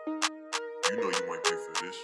You know you might pay for this.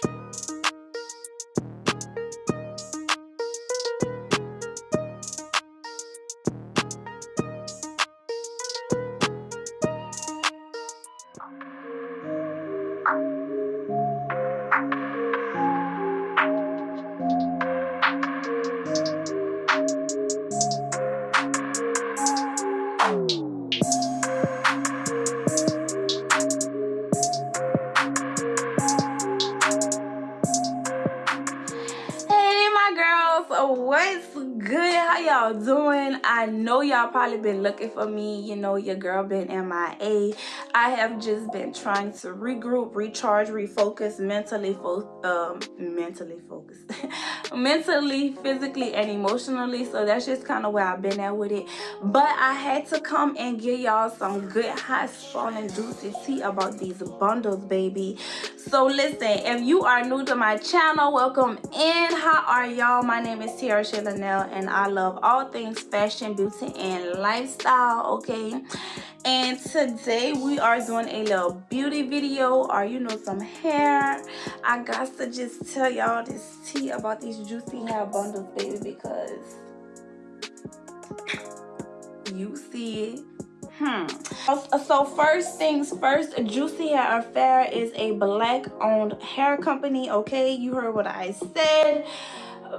Hey my girls, what's good? How y'all doing? I know y'all probably been looking for me. You know, your girl been MIA. I have just been trying to regroup, recharge, refocus, mentally focused mentally, physically, and emotionally. So that's just kind of where I've been at with it. But I had to come and give y'all some good hot spawning juicy tea about these bundles, baby. So listen, if you are new to my channel, welcome in. How are y'all? My name is Teara Shalaneal and I love all things fashion, beauty, and lifestyle, okay? And today we are doing a little beauty video, or you know, some hair. I got to just tell y'all this tea about these juicy hair bundles, baby, because you see it. So first things first, JuicyHairAffair is a black-owned hair company, okay? You heard what I said.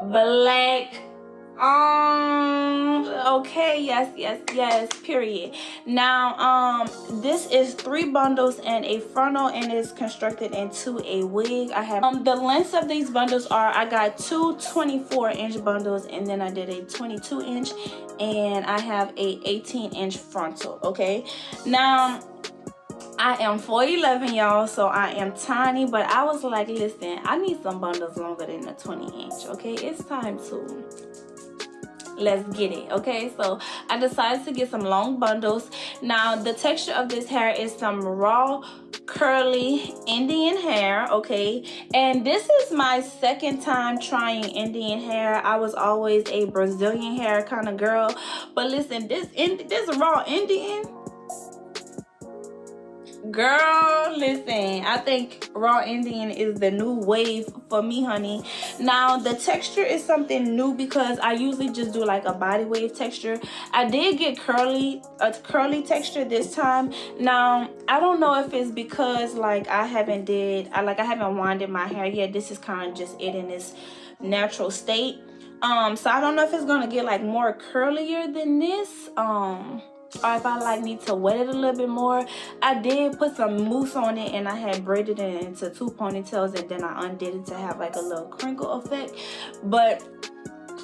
Black okay, yes, period. Now this is 3 bundles and a frontal, and is constructed into a wig. I have the lengths of these bundles are, I got 2 24-inch bundles, and then I did a 22-inch, and I have a 18-inch frontal, okay? Now I am 4'11", y'all, so I am tiny, but I was like, listen, I need some bundles longer than the 20-inch, okay? It's time to let's get it, okay? So I decided to get some long bundles. Now the texture of this hair is some raw curly Indian hair, okay? And this is my second time trying Indian hair. I was always a Brazilian hair kind of girl, but listen, this raw Indian girl, listen, I think raw Indian is the new wave for me, honey. Now the texture is something new because I usually just do like a body wave texture. I did get a curly texture this time. Now I don't know if it's because like I haven't winded my hair yet. This is kind of just it in its natural state. So I don't know if it's gonna get like more curlier than this, or if I like need to wet it a little bit more. I did put some mousse on it, and I had braided it into 2 ponytails, and then I undid it to have like a little crinkle effect. But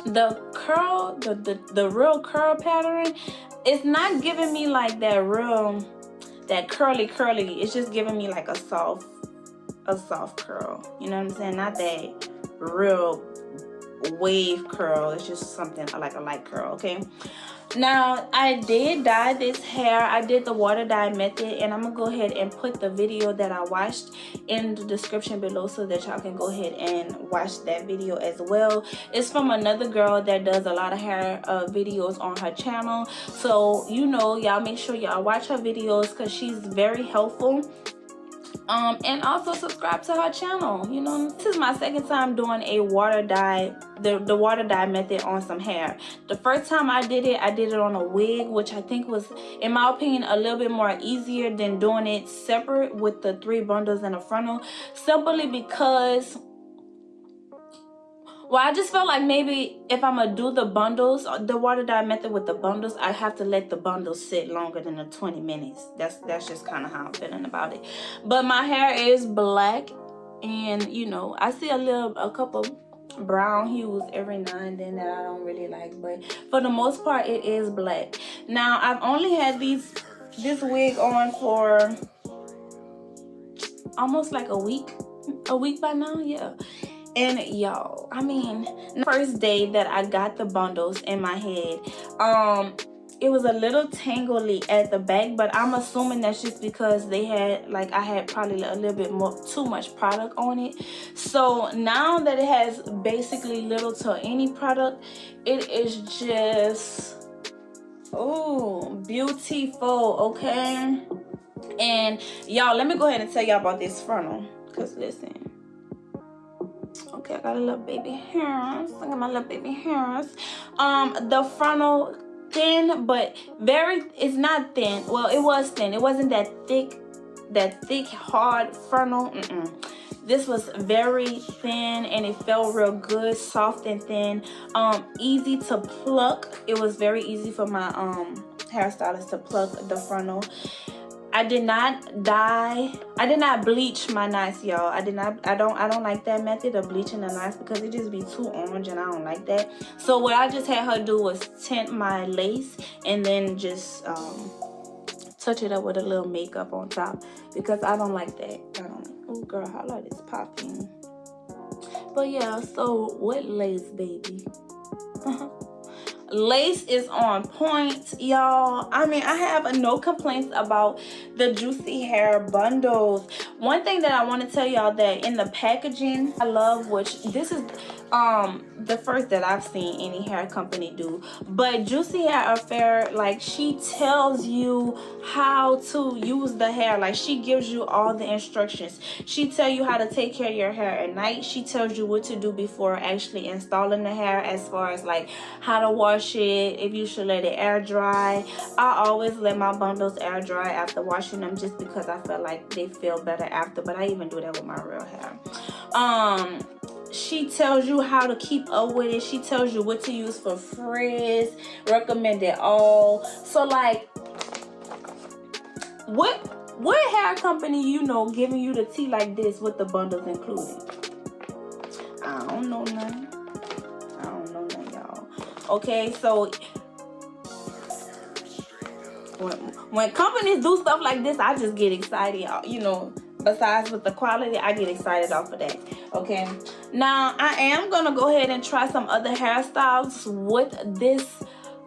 the curl, the real curl pattern, it's not giving me like that curly. It's just giving me like a soft curl, you know what I'm saying? Not that real wave curl. It's just something like a light curl, okay? Now I did dye this hair. I did the water dye method, and I'm gonna go ahead and put the video that I watched in the description below so that y'all can go ahead and watch that video as well. It's from another girl that does a lot of hair videos on her channel, so you know, y'all make sure y'all watch her videos because she's very helpful. And also subscribe to her channel. You know, this is my second time doing a water dye, the water dye method on some hair. The first time I did it on a wig, which I think was, in my opinion, a little bit more easier than doing it separate with the 3 bundles and a frontal, simply because, well, I just felt like maybe if I'm gonna do the bundles, the water dye method with the bundles, I have to let the bundles sit longer than the 20 minutes. That's just kind of how I'm feeling about it. But my hair is black, and you know, I see a couple brown hues every now and then that I don't really like, but for the most part it is black. Now I've only had this wig on for almost like a week by now, yeah. And y'all, I mean, the first day that I got the bundles in my head, it was a little tangly at the back, but I'm assuming that's just because they had, like, I had probably a little bit too much product on it. So now that it has basically little to any product, it is just, oh, beautiful, okay? And y'all, let me go ahead and tell y'all about this frontal, because listen. Okay, I got a little baby hairs. I got my little baby hairs. The frontal, thin, but it's not thin. Well, it was thin. It wasn't that thick, hard frontal. This was very thin, and it felt real good, soft and thin. Easy to pluck. It was very easy for my hairstylist to pluck the frontal. I did not dye. I did not bleach my knots, y'all. I don't like that method of bleaching the knots because it just be too orange, and I don't like that. So what I just had her do was tint my lace and then just touch it up with a little makeup on top, because I don't like that. Oh girl, highlight is popping. But yeah, so what lace, baby? Lace is on point, y'all. I mean, I have no complaints about the Juicy Hair bundles. One thing that I want to tell y'all, that in the packaging, I love, which this is the first that I've seen any hair company do, but JuicyHairAffair, like, she tells you how to use the hair. Like, she gives you all the instructions. She tell you how to take care of your hair at night. She tells you what to do before actually installing the hair, as far as like how to wash it, if you should let it air dry. I always let my bundles air dry after washing them, just because I feel like they feel better after, but I even do that with my real hair. She tells you how to keep up with it. She tells you what to use for frizz, recommended oil. So like, what hair company you know giving you the tea like this with the bundles included? I don't know none. I don't know none, y'all. Okay, so when companies do stuff like this, I just get excited, you know. Besides with the quality, I get excited off of that. Okay, now I am gonna go ahead and try some other hairstyles with this.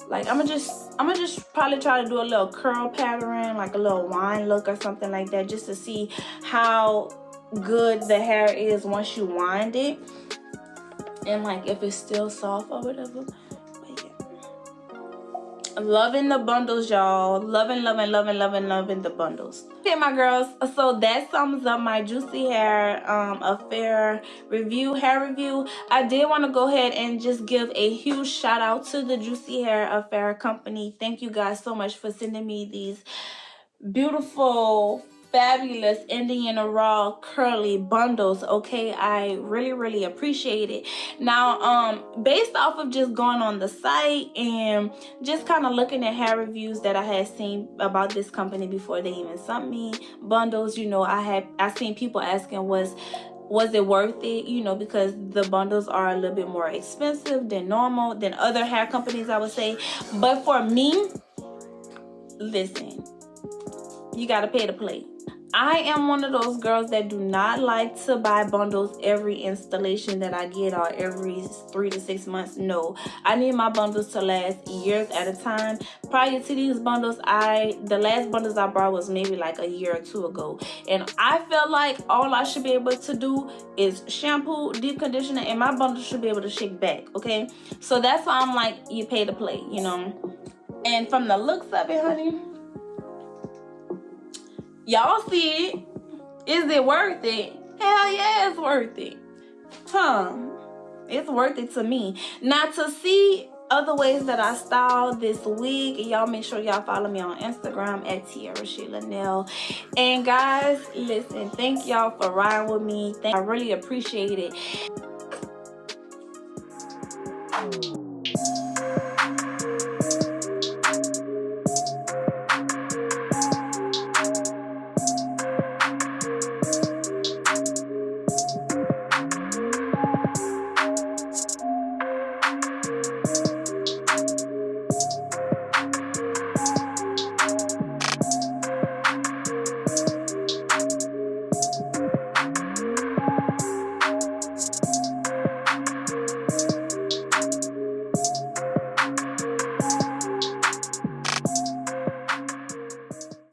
Like, I'm gonna just probably try to do a little curl pattern, like a little wine look or something like that, just to see how good the hair is once you wind it, and like if it's still soft or whatever. Loving the bundles, y'all. Loving the bundles. Okay, my girls, so that sums up my Juicy Hair Affair hair review. I did want to go ahead and just give a huge shout out to the Juicy Hair Affair company. Thank you guys so much for sending me these beautiful, fabulous Indian raw curly bundles. Okay, I really appreciate it. Now based off of just going on the site and just kind of looking at hair reviews that I had seen about this company before they even sent me bundles, you know, I seen people asking was it worth it, you know, because the bundles are a little bit more expensive than normal, than other hair companies, I would say. But for me, listen, you gotta pay to play. I am one of those girls that do not like to buy bundles every installation that I get, or every 3 to 6 months. No, I need my bundles to last years at a time. Prior to these bundles, the last bundles I bought was maybe like a year or two ago, and I felt like all I should be able to do is shampoo, deep conditioner, and my bundles should be able to shake back. Okay, so that's why I'm like, you pay to play, you know. And from the looks of it, honey, y'all see it. Is it worth it? Hell yeah, it's worth it. It's worth it to me. Now, to see other ways that I style this wig, y'all make sure y'all follow me on Instagram at Tearashalaneal. And guys, listen, thank y'all for riding with me. I really appreciate it.